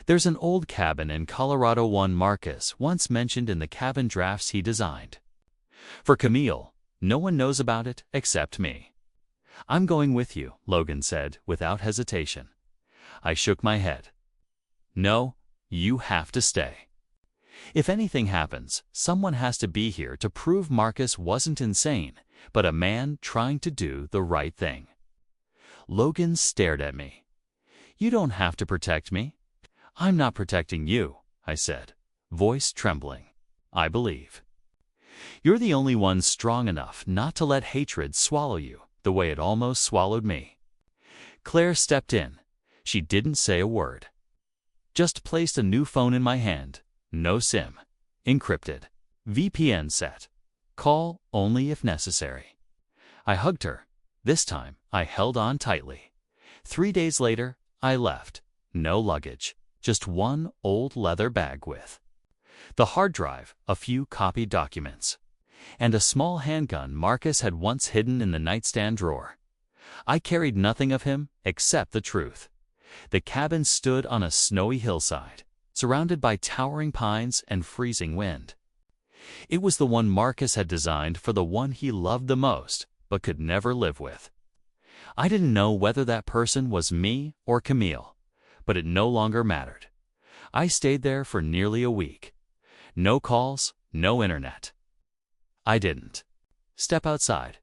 There's an old cabin in Colorado one Marcus once mentioned in the cabin drafts he designed. For Camille, no one knows about it except me. I'm going with you, Logan said without hesitation. I shook my head. No, you have to stay. If anything happens, someone has to be here to prove Marcus wasn't insane, but a man trying to do the right thing. Logan stared at me. You don't have to protect me. I'm not protecting you, I said, voice trembling. I believe. You're the only one strong enough not to let hatred swallow you the way it almost swallowed me. Claire stepped in. She didn't say a word. Just placed a new phone in my hand. No SIM. Encrypted. VPN set. Call only if necessary. I hugged her. This time, I held on tightly. 3 days later, I left. No luggage. Just one old leather bag with the hard drive, a few copied documents, and a small handgun Marcus had once hidden in the nightstand drawer. I carried nothing of him except the truth. The cabin stood on a snowy hillside, surrounded by towering pines and freezing wind. It was the one Marcus had designed for the one he loved the most, but could never live with. I didn't know whether that person was me or Camille, but it no longer mattered. I stayed there for nearly a week. No calls, no internet. I didn't step outside.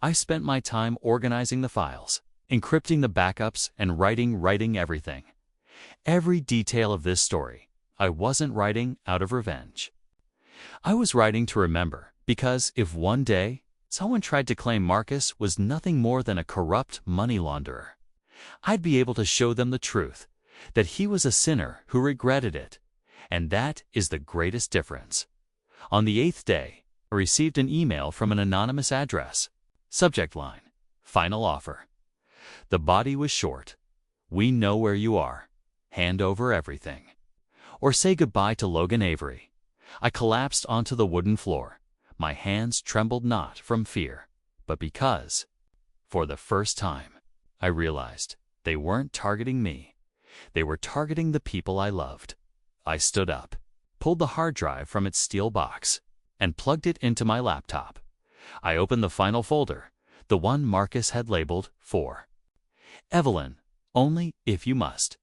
I spent my time organizing the files, encrypting the backups, and writing everything. Every detail of this story. I wasn't writing out of revenge. I was writing to remember, because if one day someone tried to claim Marcus was nothing more than a corrupt money launderer, I'd be able to show them the truth, that he was a sinner who regretted it, and that is the greatest difference. On the 8th day, I received an email from an anonymous address. Subject line, final offer. The body was short. We know where you are. Hand over everything. Or say goodbye to Logan Avery. I collapsed onto the wooden floor. My hands trembled not from fear, but because, for the first time, I realized they weren't targeting me. They were targeting the people I loved. I stood up, pulled the hard drive from its steel box, and plugged it into my laptop. I opened the final folder, the one Marcus had labeled for Evelyn, only if you must.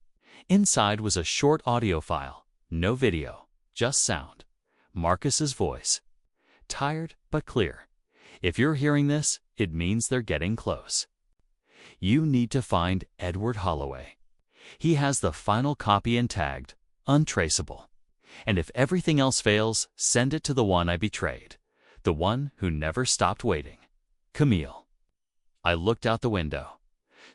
Inside was a short audio file, no video, just sound. Marcus's voice. Tired but clear. If you're hearing this, it means they're getting close. You need to find Edward Holloway. He has the final copy and tagged, untraceable. And if everything else fails, send it to the one I betrayed, the one who never stopped waiting. Camille. I looked out the window.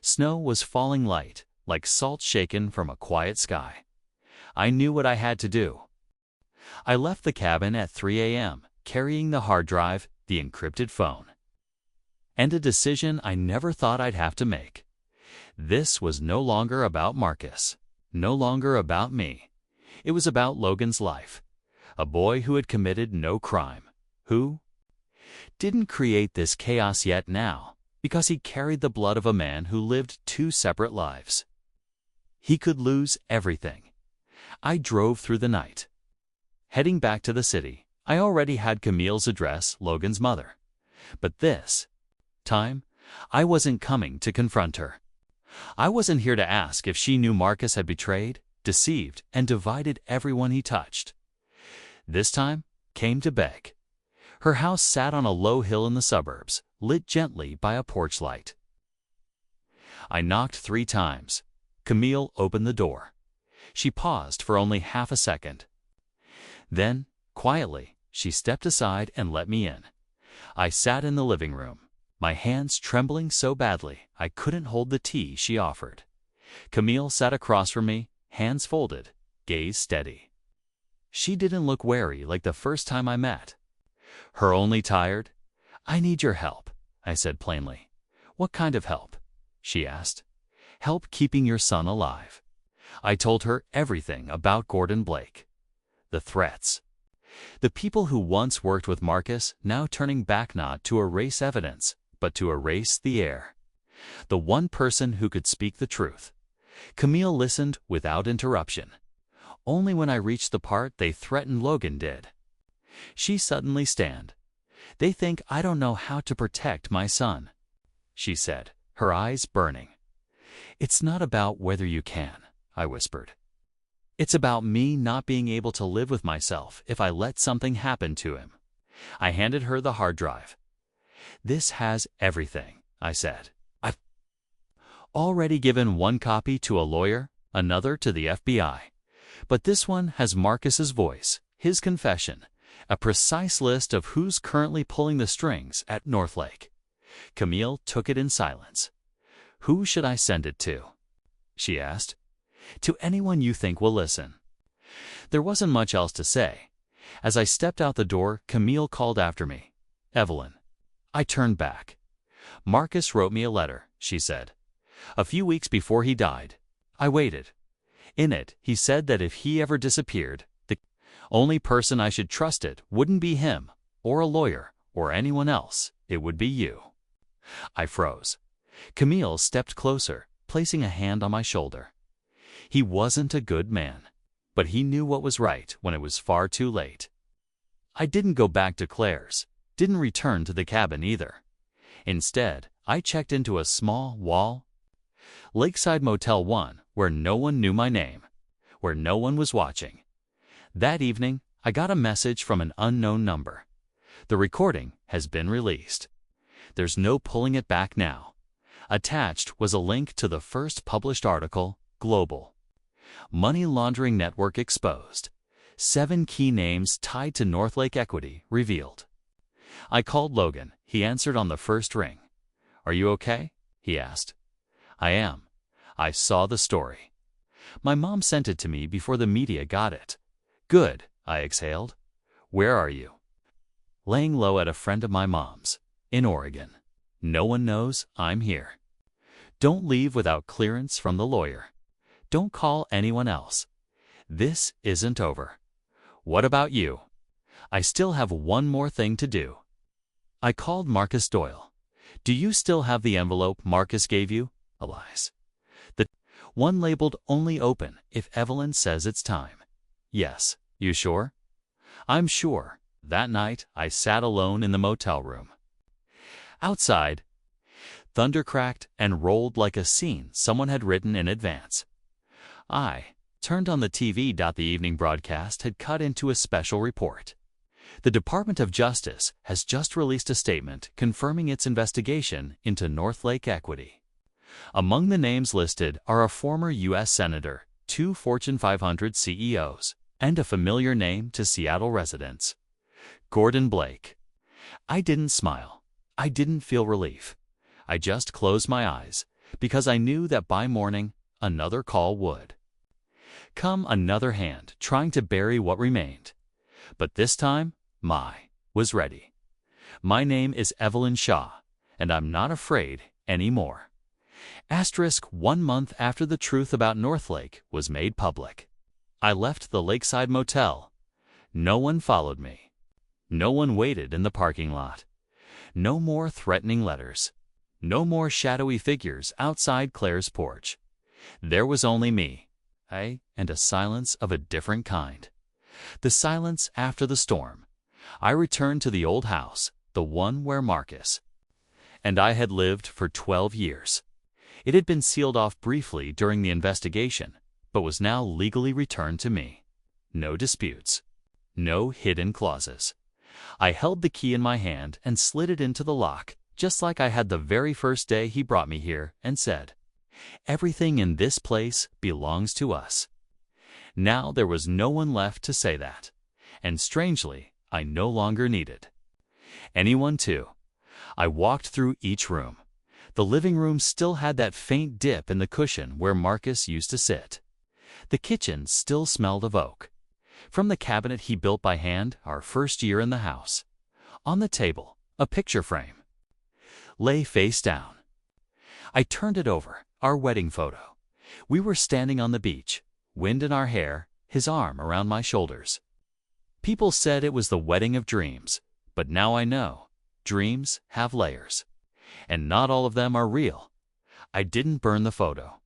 Snow was falling light, like salt shaken from a quiet sky. I knew what I had to do. I left the cabin at 3 a.m., carrying the hard drive, the encrypted phone. And a decision I never thought I'd have to make. This was no longer about Marcus, no longer about me. It was about Logan's life, a boy who had committed no crime, who didn't create this chaos yet now, because he carried the blood of a man who lived 2 separate lives. He could lose everything. I drove through the night. Heading back to the city, I already had Camille's address, Logan's mother. But this time, I wasn't coming to confront her. I wasn't here to ask if she knew Marcus had betrayed, deceived, and divided everyone he touched. This time came to beg. Her house sat on a low hill in the suburbs, lit gently by a porch light. I knocked 3 times. Camille opened the door. She paused for only half a second. Then, quietly, she stepped aside and let me in. I sat in the living room, my hands trembling so badly I couldn't hold the tea she offered. Camille sat across from me, hands folded, gaze steady. She didn't look wary like the first time I met. Her only tired. "I need your help," I said plainly. "What kind of help?" she asked. "Help keeping your son alive." I told her everything about Gordon Blake. The threats. The people who once worked with Marcus now turning back not to erase evidence, but to erase the heir. The one person who could speak the truth. Camille listened without interruption. Only when I reached the part they threatened Logan did. She suddenly stand. "They think I don't know how to protect my son," she said, her eyes burning. "It's not about whether you can," I whispered. "It's about me not being able to live with myself if I let something happen to him." I handed her the hard drive. "This has everything," I said. "I've already given one copy to a lawyer, another to the FBI. But this one has Marcus's voice, his confession, a precise list of who's currently pulling the strings at Northlake." Camille took it in silence. "Who should I send it to?" she asked. "To anyone you think will listen." There wasn't much else to say. As I stepped out the door, Camille called after me. "Evelyn." I turned back. "Marcus wrote me a letter," she said. "A few weeks before he died." I waited. In it, he said that if he ever disappeared, the only person I should trust it wouldn't be him, or a lawyer, or anyone else. It would be you. I froze. Camille stepped closer, placing a hand on my shoulder. He wasn't a good man, but he knew what was right when it was far too late. I didn't go back to Claire's, didn't return to the cabin either. Instead, I checked into a small wall Lakeside Motel 1, where no one knew my name, where no one was watching. That evening, I got a message from an unknown number. "The recording has been released. There's no pulling it back now." Attached was a link to the first published article, Global. Money laundering network exposed. 7 key names tied to Northlake Equity revealed. I called Logan. He answered on the first ring. "Are you okay?" he asked. "I am. I saw the story. My mom sent it to me before the media got it." "Good," I exhaled. "Where are you?" "Laying low at a friend of my mom's, in Oregon. No one knows I'm here. Don't leave without clearance from the lawyer. Don't call anyone else. This isn't over." "What about you?" "I still have one more thing to do." I called Marcus Doyle. "Do you still have the envelope Marcus gave you?" "Elias." "The one labeled only open if Evelyn says it's time." "Yes." "You sure?" "I'm sure." That night, I sat alone in the motel room. Outside, thunder cracked and rolled like a scene someone had written in advance. I turned on the TV. The evening broadcast had cut into a special report. The Department of Justice has just released a statement confirming its investigation into Northlake Equity. Among the names listed are a former U.S. Senator, 2 Fortune 500 CEOs, and a familiar name to Seattle residents. Gordon Blake. I didn't smile. I didn't feel relief. I just closed my eyes, because I knew that by morning, another call would come, another hand trying to bury what remained. But this time, was ready. My name is Evelyn Shaw, and I'm not afraid anymore. 1 month after the truth about Northlake was made public, I left the Lakeside Motel. No one followed me. No one waited in the parking lot. No more threatening letters. No more shadowy figures outside Claire's porch. There was only me, and a silence of a different kind. The silence after the storm. I returned to the old house, the one where Marcus and I had lived for 12 years. It had been sealed off briefly during the investigation, but was now legally returned to me. No disputes. No hidden clauses. I held the key in my hand and slid it into the lock, just like I had the very first day he brought me here, and said, "Everything in this place belongs to us." Now there was no one left to say that. And strangely, I no longer needed anyone to. I walked through each room. The living room still had that faint dip in the cushion where Marcus used to sit. The kitchen still smelled of oak. From the cabinet he built by hand our first year in the house. On the table, a picture frame lay face down. I turned it over, our wedding photo. We were standing on the beach, wind in our hair, his arm around my shoulders. People said it was the wedding of dreams, but now I know, dreams have layers. And not all of them are real. I didn't burn the photo.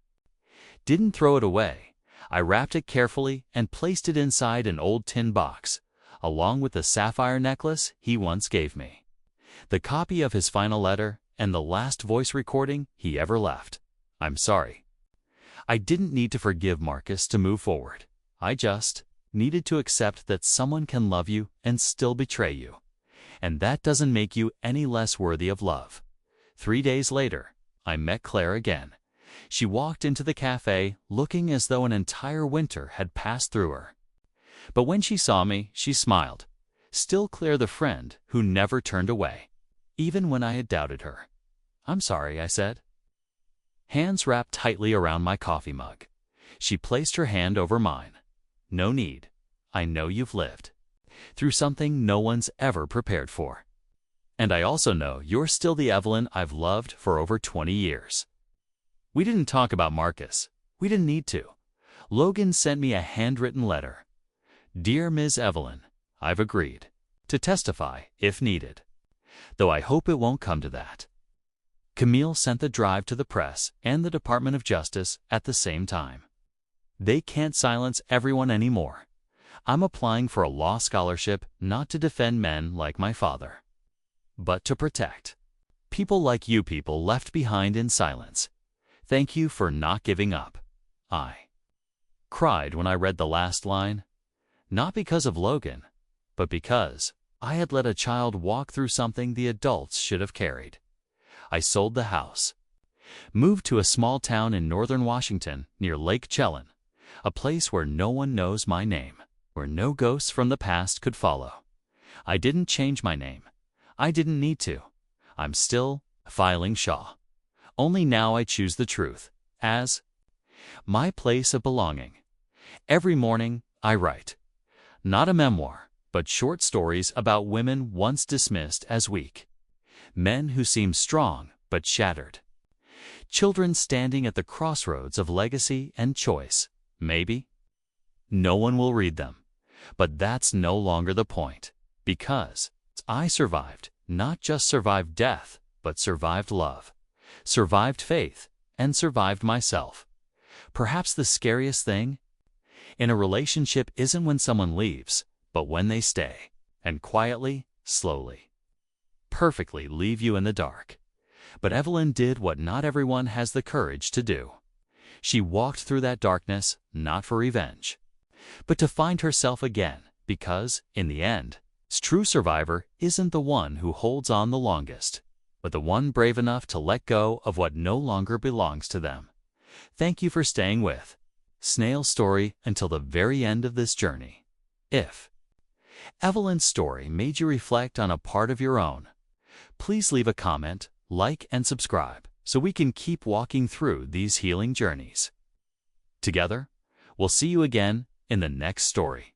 Didn't throw it away. I wrapped it carefully and placed it inside an old tin box, along with the sapphire necklace he once gave me, the copy of his final letter, and the last voice recording he ever left. I'm sorry. I didn't need to forgive Marcus to move forward. I just needed to accept that someone can love you and still betray you. And that doesn't make you any less worthy of love. 3 days later, I met Claire again. She walked into the cafe looking as though an entire winter had passed through her. But when she saw me, she smiled. Still Claire, the friend who never turned away, even when I had doubted her. I'm sorry, I said. Hands wrapped tightly around my coffee mug. She placed her hand over mine. No need. I know you've lived through something no one's ever prepared for. And I also know you're still the Evelyn I've loved for over 20 years. We didn't talk about Marcus. We didn't need to. Logan sent me a handwritten letter. Dear Ms. Evelyn, I've agreed to testify if needed, though I hope it won't come to that. Camille sent the drive to the press and the Department of Justice at the same time. They can't silence everyone anymore. I'm applying for a law scholarship not to defend men like my father, but to protect people like you people left behind in silence. Thank you for not giving up. I cried when I read the last line, not because of Logan, but because I had let a child walk through something the adults should have carried. I sold the house, moved to a small town in northern Washington near Lake Chelan, a place where no one knows my name, where no ghosts from the past could follow. I didn't change my name. I didn't need to. I'm still Filing Shaw. Only now I choose the truth as my place of belonging. Every morning I write, not a memoir, but short stories about women once dismissed as weak, men who seem strong but shattered, children standing at the crossroads of legacy and choice. Maybe no one will read them, but that's no longer the point, because I survived, not just survived death, but survived love, survived faith, and survived myself. Perhaps the scariest thing in a relationship isn't when someone leaves, but when they stay, and quietly, slowly, perfectly leave you in the dark. But Evelyn did what not everyone has the courage to do. She walked through that darkness not for revenge, but to find herself again, because, in the end, a true survivor isn't the one who holds on the longest, but the one brave enough to let go of what no longer belongs to them. Thank you for staying with Snail's story until the very end of this journey. If Evelyn's story made you reflect on a part of your own, please leave a comment, like, and subscribe so we can keep walking through these healing journeys. Together, we'll see you again in the next story.